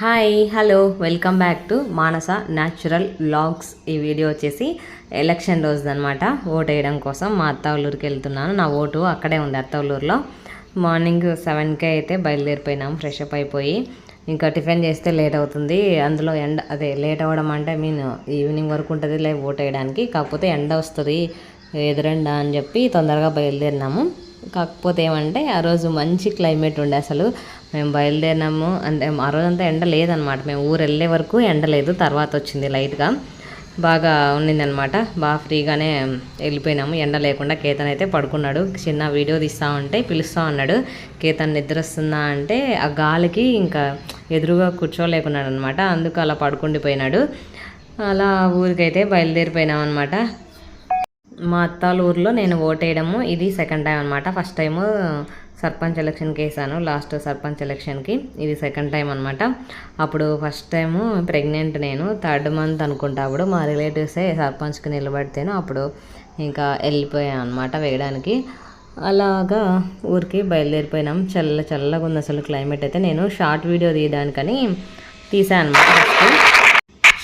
Hi hello welcome back to Manasa natural vlogs. ఈ video వచ్చేసి election రోజు అనమాట. ఓటు వేయడం కోసం మా అత్త ఊరికి వెళ్తున్నాను. నా ఓటు అక్కడే ఉంది అత్త ఊళ్ళూరులో. మార్నింగ్ 7కే అయితే బయలుదేరిపోయినాం. ఫ్రెష్ అప్ అయిపోయి ఇంకా టిఫిన్ చేస్తే లేట్ అవుతుంది. అందులో ఎండ లేట్ అవ్వడం అంటే ఈవినింగ్ వరకు ఉంటుంది ఓటు వేయడానికి. కాకపోతే ఎండ వస్తుంది ఎదురెండ అని చెప్పి తొందరగా బయలుదేరినాము. కాకపోతే ఏమంటే ఆ రోజు మంచి క్లైమేట్ ఉండే. అసలు మేము బయలుదేరినాము అంటే ఆ రోజంతా ఎండ లేదనమాట. మేము ఊరు వెళ్ళే వరకు ఎండ లేదు, తర్వాత వచ్చింది లైట్గా. బాగా ఉండిందనమాట. బాగా ఫ్రీగానే వెళ్ళిపోయినాము ఎండ లేకుండా. కేతన్ అయితే పడుకున్నాడు. చిన్న వీడియో తీస్తూ ఉంటే పిలుస్తూ ఉన్నాడు. కేతన్ నిద్ర వస్తుందా అంటే ఆ గాలికి ఇంకా ఎదురుగా కూర్చోలేకున్నాడు అనమాట. అందుకు అలా పడుకుండిపోయినాడు. అలా ఊరికైతే బయలుదేరిపోయినాం అనమాట. మా అత్తాల ఊర్లో నేను ఓటేయడము ఇది సెకండ్ టైం అనమాట. ఫస్ట్ టైము సర్పంచ్ ఎలక్షన్కి వేసాను, లాస్ట్ సర్పంచ్ ఎలక్షన్కి. ఇది సెకండ్ టైం అనమాట. అప్పుడు ఫస్ట్ టైము ప్రెగ్నెంట్, నేను 3rd month అనుకుంటా. అప్పుడు మా రిలేటివ్సే సర్పంచ్కి నిలబడితేను అప్పుడు ఇంకా వెళ్ళిపోయాను అనమాట వేయడానికి. అలాగా ఊరికి బయలుదేరిపోయినాం. చల్లగా ఉంది అసలు క్లైమేట్ అయితే. నేను షార్ట్ వీడియో తీయడానికని తీసాను అనమాట.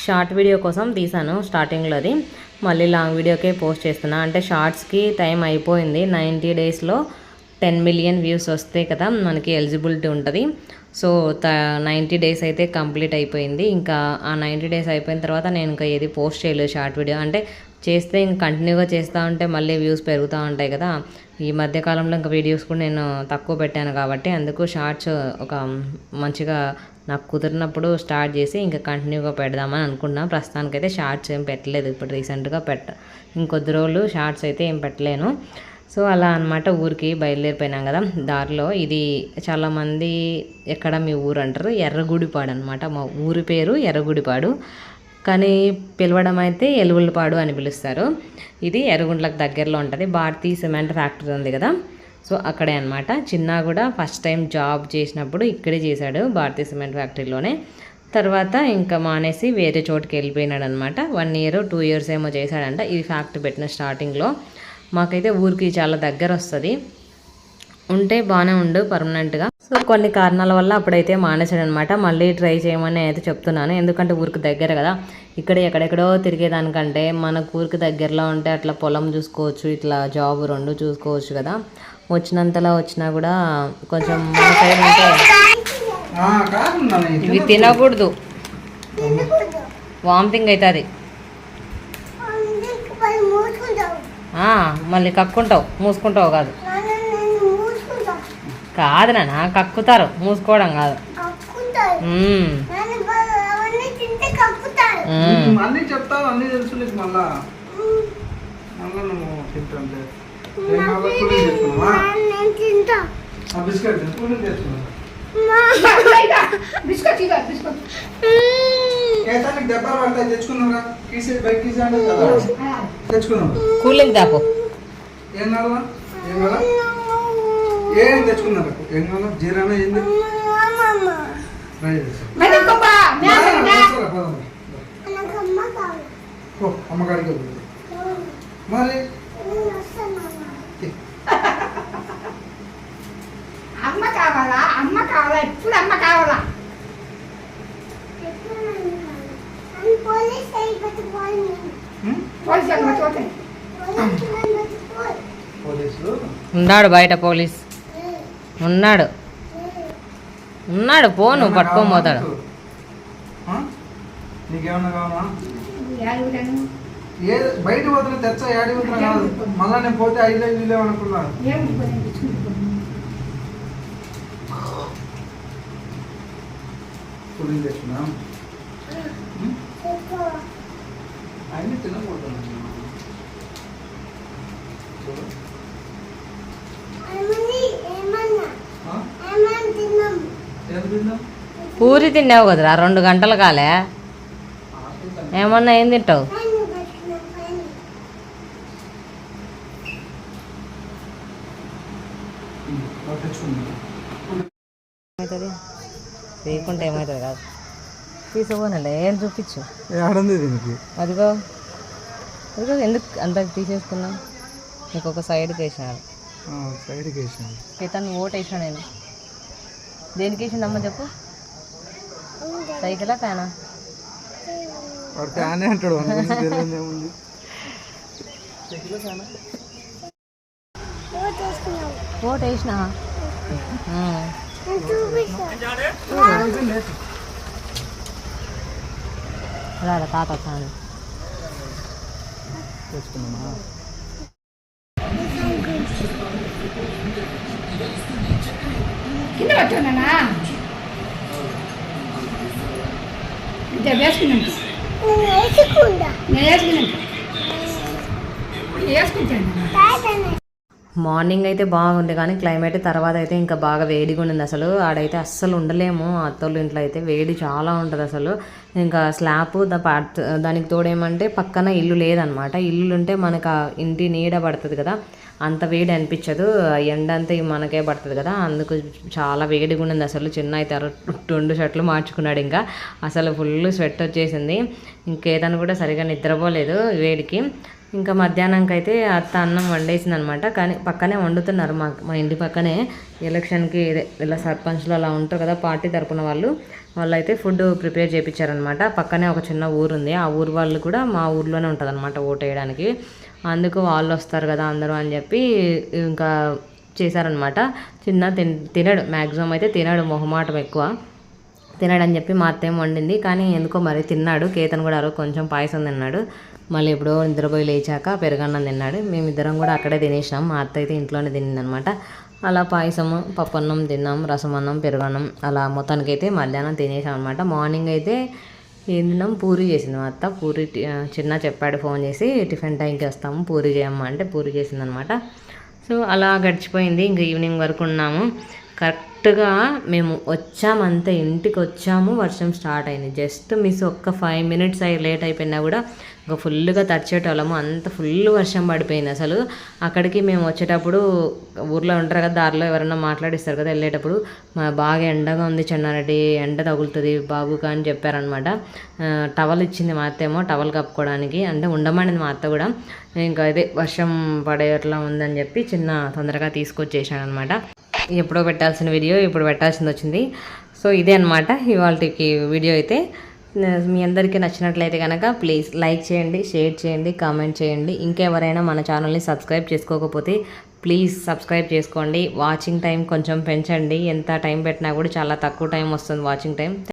షార్ట్ వీడియో కోసం తీసాను స్టార్టింగ్లోది. మళ్ళీ లాంగ్ వీడియోకే పోస్ట్ చేస్తున్నా. అంటే షార్ట్స్కి టైం అయిపోయింది. 90 daysలో 10 million వ్యూస్ వస్తే కదా మనకి ఎలిజిబిలిటీ ఉంటుంది. సో 90 days అయితే కంప్లీట్ అయిపోయింది. ఇంకా ఆ 90 days అయిపోయిన తర్వాత నేను ఇంకా ఏది పోస్ట్ చేయలేదు షార్ట్ వీడియో. అంటే చేస్తే ఇంక కంటిన్యూగా చేస్తూ ఉంటే మళ్ళీ వ్యూస్ పెరుగుతూ ఉంటాయి కదా. ఈ మధ్యకాలంలో ఇంకా వీడియోస్ కూడా నేను తక్కువ పెట్టాను కాబట్టి అందుకు షార్ట్స్ ఒక మంచిగా నాకు కుదిరినప్పుడు స్టార్ట్ చేసి ఇంకా కంటిన్యూగా పెడదామని అనుకున్నా. ప్రస్తుతానికైతే షార్ట్స్ ఏం పెట్టలేదు. ఇప్పుడు రీసెంట్గా ఇంకొద్ది రోజులు షార్ట్స్ అయితే ఏం పెట్టలేను. సో అలా అనమాట. ఊరికి బయలుదేరిపోయినాం కదా. దారిలో ఇది చాలామంది ఎక్కడ మీ ఊరు అంటారు, ఎర్రగుడిపాడు అనమాట. మా ఊరి పేరు ఎర్రగుడిపాడు, కానీ పిలవడం అయితే ఎలుగులపాడు అని పిలుస్తారు. ఇది ఎర్రగుంట్లకు దగ్గరలో ఉంటుంది. భారతీ సిమెంట్ ఫ్యాక్టరీ ఉంది కదా, సో అక్కడే అనమాట. చిన్న కూడా ఫస్ట్ టైం జాబ్ చేసినప్పుడు ఇక్కడే చేశాడు, భారతీ సిమెంట్ ఫ్యాక్టరీలోనే. తర్వాత ఇంకా మానేసి వేరే చోటుకి వెళ్ళిపోయినాడు అనమాట. 1 year 2 years ఏమో చేశాడంట. ఇది ఫ్యాక్టరీ పెట్టిన స్టార్టింగ్లో. మాకైతే ఊరికి చాలా దగ్గర వస్తుంది. ఉంటే బాగానే ఉండు పర్మనెంట్గా. సో కొన్ని కారణాల వల్ల అప్పుడైతే మానేసాడు అనమాట. మళ్ళీ ట్రై చేయమని అయితే చెప్తున్నాను. ఎందుకంటే ఊరికి దగ్గర కదా. ఇక్కడ ఎక్కడెక్కడో తిరిగేదానికంటే మనకు ఊరికి దగ్గరలో ఉంటే అట్లా పొలం చూసుకోవచ్చు, ఇట్లా జాబ్ 2 చూసుకోవచ్చు కదా. వచ్చినంతలా వచ్చినా కూడా కొంచెం మన సైడ్ ఉంటే ఇవి తినకూడదు, వామిటింగ్ అవుతుంది. మళ్ళీ కక్కుంటావు, మూసుకుంటావు కాదు. కాదు నాన్న, కక్కుతారు, మూసుకోవడం కాదు. కూలింగ్ దాపు ఏం తెచ్చుకున్నారు? ఏం కావాలా? జీరానా ఏంది? అమ్మగారికి మరి అమ్మ కావాలా? అమ్మ కావాలా? ఎప్పుడు అమ్మ కావాలా? ఉన్నాడు బయట, పోలీస్ ఉన్నాడు. పోను పట్టుకొని పోతాడు. నీకేమన్నా కావాలా? బయట పోతున్నా తెచ్చా, ఏడి పోతున్నా కాదు. మళ్ళా నేను పోతే 5 లేవనుకున్నాను. పులింగ్ తెచ్చుకున్నా అన్నీ తినకూడదు. పూరి తిన్నావు కదరా, 2 గంటలు కాలే. ఏమన్నా ఏం తింటావు? ఏమవుతుంది తీయకుంటే ఏమవుతుంది కాదు. తీసుకోనలే, ఏం చూపించు. అదిగో అదిగో, ఎందుకు అంత తీసేసుకున్నాం? నీకు ఒక సైడ్కి వేసినాడు. ఇతను ఓటు వేసినా. నేను దేనికి వేసిందమ్మ చెప్పు. సైకిలా ఫ్యానా? వాడు ఫ్యానే అంటాడు ఏముంది. ఓటు వేసినా రాదా తాత వచ్చాను. కింద పట్టుకున్నానా ఇదే వేసుకున్నాను. నేను వేసుకుంటాను. మార్నింగ్ అయితే బాగుంది కానీ క్లైమేట్ తర్వాత అయితే ఇంకా బాగా వేడిగా ఉండింది. అసలు ఆడైతే అస్సలు ఉండలేము. అత్తోళ్ళ ఇంట్లో అయితే వేడి చాలా ఉంటుంది అసలు. ఇంకా స్లాబ్ దానికి తోడేమంటే పక్కన ఇల్లు లేదనమాట. ఇల్లు ఉంటే మనకు ఆ ఇంటి నీడ పడుతుంది కదా, అంత వేడి అనిపించదు. ఎండ అంతా మనకే పడుతుంది కదా, అందుకు చాలా వేడిగా ఉండింది అసలు. చిన్న అయితే 2 షర్ట్లు మార్చుకున్నాడు. ఇంకా అసలు ఫుల్ స్వెట్ వచ్చేసింది. ఇంకేదైనా కూడా సరిగా నిద్రపోలేదు వేడికి. ఇంకా మధ్యాహ్నంకి అయితే అత్త అన్నం వండేసింది అనమాట. కానీ పక్కనే వండుతున్నారు, మా ఇంటి పక్కనే. ఎలక్షన్కి ఇలా సర్పంచ్లు అలా ఉంటారు కదా, పార్టీ తరపున వాళ్ళు అయితే ఫుడ్ ప్రిపేర్ చేయించారనమాట. పక్కనే ఒక చిన్న ఊరు ఉంది, ఆ ఊరు వాళ్ళు కూడా మా ఊర్లోనే ఉంటుంది అనమాట ఓటు వేయడానికి. అందుకు వాళ్ళు వస్తారు కదా అందరూ అని చెప్పి ఇంకా చేశారనమాట. తినడు, మ్యాక్సిమం అయితే తినడు, మొహమాటం ఎక్కువ, తినడని చెప్పి మా అత్తేం వండింది. కానీ ఎందుకో మరి తిన్నాడు. కేతన్ కూడా కొంచెం పాయసం తిన్నాడు. మళ్ళీ ఎప్పుడో నిద్రపోయి లేచాక పెరుగన్నం తిన్నాడు. మేమిద్దరం కూడా అక్కడే తినేసినాం. మా అత్త అయితే ఇంట్లోనే తినిందనమాట. అలా పాయసము, పప్పన్నం తిన్నాం, రసమన్నం, పెరుగన్నం అలా మొత్తానికైతే మధ్యాహ్నం తినేసాం అనమాట. మార్నింగ్ అయితే ఏం తిన్నాం, పూరి చేసింది మా అత్త. పూరి చిన్న చెప్పాడు ఫోన్ చేసి, టిఫిన్ టైంకి వస్తాము పూరి చేయమ్మా అంటే పూరి చేసిందనమాట. సో అలా గడిచిపోయింది. ఇంకా ఈవినింగ్ వరకు ఉన్నాము. కరెక్ట్గా మేము వచ్చామంతే, ఇంటికి వచ్చాము, వర్షం స్టార్ట్ అయింది. జస్ట్ మిస్ ఒక్క 5 మినిట్స్ లేట్ అయిపోయినా కూడా ఇంకా ఫుల్గా తడిచేటోళ్ళము. అంత ఫుల్ వర్షం పడిపోయింది అసలు. అక్కడికి మేము వచ్చేటప్పుడు ఊర్లో ఉంటారు కదా, దారిలో ఎవరైనా మాట్లాడిస్తారు కదా వెళ్ళేటప్పుడు, బాగా ఎండగా ఉంది చెన్నారెడ్డి, ఎండ తగులుతుంది బాబుగా అని చెప్పారనమాట. టవల్ ఇచ్చింది మా అత్తేమో టవల్ కప్పుకోవడానికి, అంటే ఉండమనింది మా అత్త కూడా. ఇంకా అదే వర్షం పడేట్లా ఉందని చెప్పి తొందరగా తీసుకొచ్చేసాను అనమాట. ఎప్పుడో పెట్టాల్సిన వీడియో ఇప్పుడు పెట్టాల్సింది వచ్చింది. సో ఇదే అనమాట ఇవాళకి వీడియో అయితే. మీ అందరికీ నచ్చినట్లయితే కనుక ప్లీజ్ లైక్ చేయండి, షేర్ చేయండి, కామెంట్ చేయండి. ఇంకెవరైనా మన ఛానల్ని సబ్స్క్రైబ్ చేసుకోకపోతే ప్లీజ్ సబ్స్క్రైబ్ చేసుకోండి. వాచింగ్ టైం కొంచెం పెంచండి. ఎంత టైం పెట్టినా కూడా చాలా తక్కువ టైం వస్తుంది వాచింగ్ టైం.